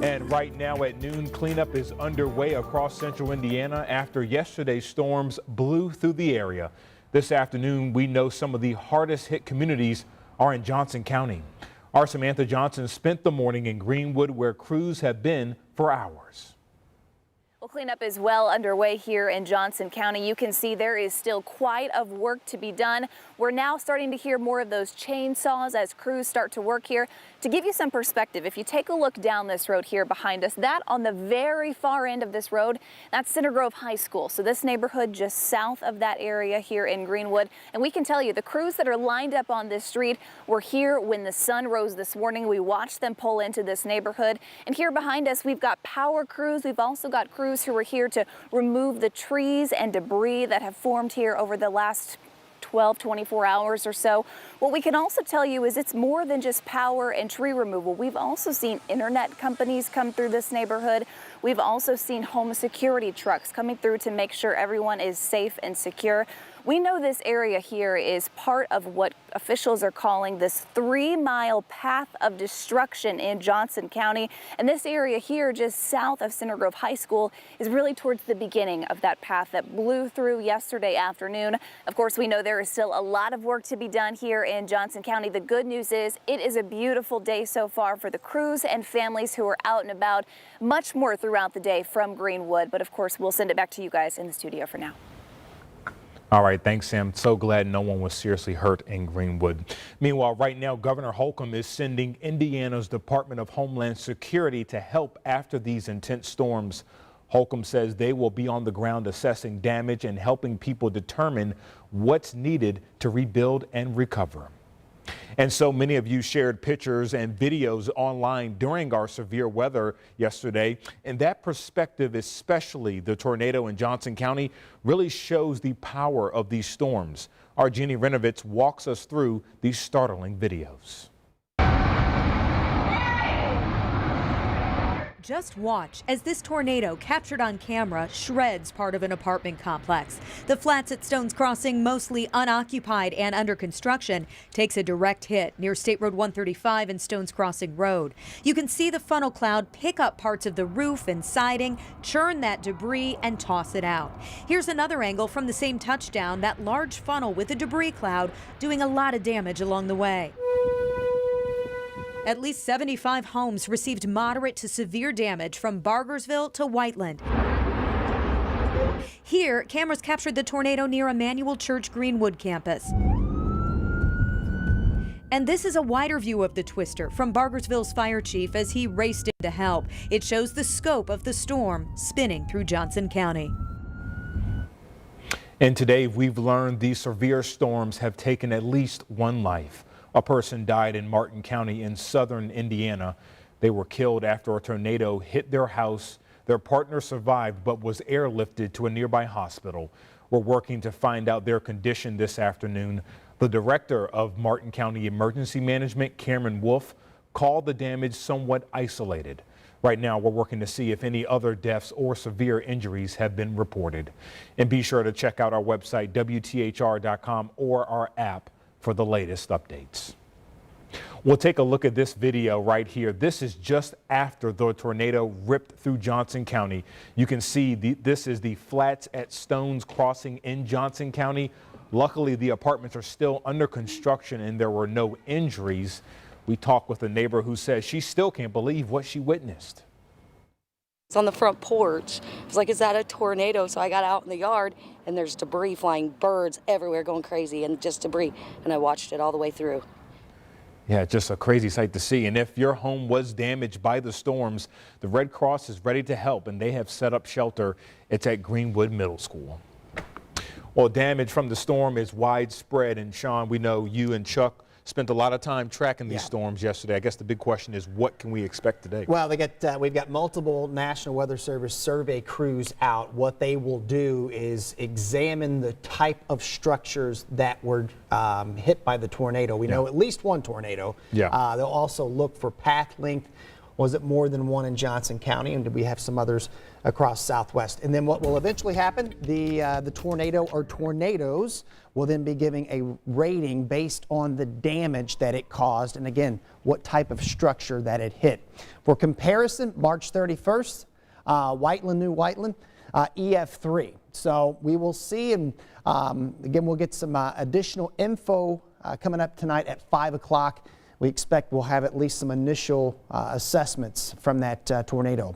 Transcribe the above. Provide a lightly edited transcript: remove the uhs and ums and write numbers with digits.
And right now at noon, cleanup is underway across central Indiana after yesterday's storms blew through the area. This afternoon, we know some of the hardest hit communities are in Johnson County. Our Samantha Johnson spent the morning in Greenwood, where crews have been for hours. Well, cleanup is well underway here in Johnson County. You can see there is still quite of work to be done. We're now starting to hear more of those chainsaws as crews start to work here. To give you some perspective, if you take a look down this road here behind us, that on the very far end of this road, that's Center Grove High School. So this neighborhood just south of that area here in Greenwood. And we can tell you the crews that are lined up on this street were here when the sun rose this morning. We watched them pull into this neighborhood. And here behind us, we've got power crews. We've also got crews who are here to remove the trees and debris that have formed here over the last 24 hours or so. What we can also tell you is it's more than just power and tree removal. We've also seen internet companies come through this neighborhood. We've also seen home security trucks coming through to make sure everyone is safe and secure. We know this area here is part of what officials are calling this 3-mile path of destruction in Johnson County. And this area here just south of Center Grove High School is really towards the beginning of that path that blew through yesterday afternoon. Of course, we know there is still a lot of work to be done here in Johnson County. The good news is it is a beautiful day so far for the crews and families who are out and about. Much more throughout the day from Greenwood, but of course we'll send it back to you guys in the studio for now. All right, thanks, Sam. So glad no one was seriously hurt in Greenwood. Meanwhile, right now, Governor Holcomb is sending Indiana's Department of Homeland Security to help after these intense storms. Holcomb says they will be on the ground assessing damage and helping people determine what's needed to rebuild and recover. And so many of you shared pictures and videos online during our severe weather yesterday. And that perspective, especially the tornado in Johnson County, really shows the power of these storms. Our Jeannie Renovitz walks us through these startling videos. Just watch as this tornado, captured on camera, shreds part of an apartment complex. The flats at Stones Crossing, mostly unoccupied and under construction, takes a direct hit near State Road 135 and Stones Crossing Road. You can see the funnel cloud pick up parts of the roof and siding, churn that debris and toss it out. Here's another angle from the same touchdown, that large funnel with a debris cloud doing a lot of damage along the way. At least 75 homes received moderate to severe damage from Bargersville to Whiteland. Here, cameras captured the tornado near Emmanuel Church Greenwood campus. And this is a wider view of the twister from Bargersville's fire chief as he raced in to help. It shows the scope of the storm spinning through Johnson County. And today we've learned these severe storms have taken at least one life. A person died in Martin County in southern Indiana. They were killed after a tornado hit their house. Their partner survived but was airlifted to a nearby hospital. We're working to find out their condition this afternoon. The director of Martin County Emergency Management, Cameron Wolf, called the damage somewhat isolated. Right now, we're working to see if any other deaths or severe injuries have been reported. And be sure to check out our website, WTHR.com, or our app for the latest updates. We'll take a look at this video right here. This is just after the tornado ripped through Johnson County. You can see this is the flats at Stones Crossing in Johnson County. Luckily, the apartments are still under construction and there were no injuries. We talked with a neighbor who says she still can't believe what she witnessed. It's on the front porch. I was like, is that a tornado? So I got out in the yard and there's debris flying, birds everywhere going crazy and just debris. And I watched it all the way through. Yeah, just a crazy sight to see. And if your home was damaged by the storms, the Red Cross is ready to help and they have set up shelter. It's at Greenwood Middle School. Well, damage from the storm is widespread. And Sean, we know you and Chuck spent a lot of time tracking these storms yesterday. I guess the big question is, what can we expect today? Well, we've got multiple National Weather Service survey crews out. What they will do is examine the type of structures that were hit by the tornado. We know at least one tornado. They'll also look for path length, Was it more than one in Johnson County? And did we have some others across Southwest? And then what will eventually happen, the tornado or tornadoes will then be giving a rating based on the damage that it caused and again, what type of structure that it hit. For comparison, March 31st, Whiteland, New Whiteland, EF3. So we will see, and again, we'll get some additional info coming up tonight at 5 o'clock. We expect we'll have at least some initial assessments from that tornado.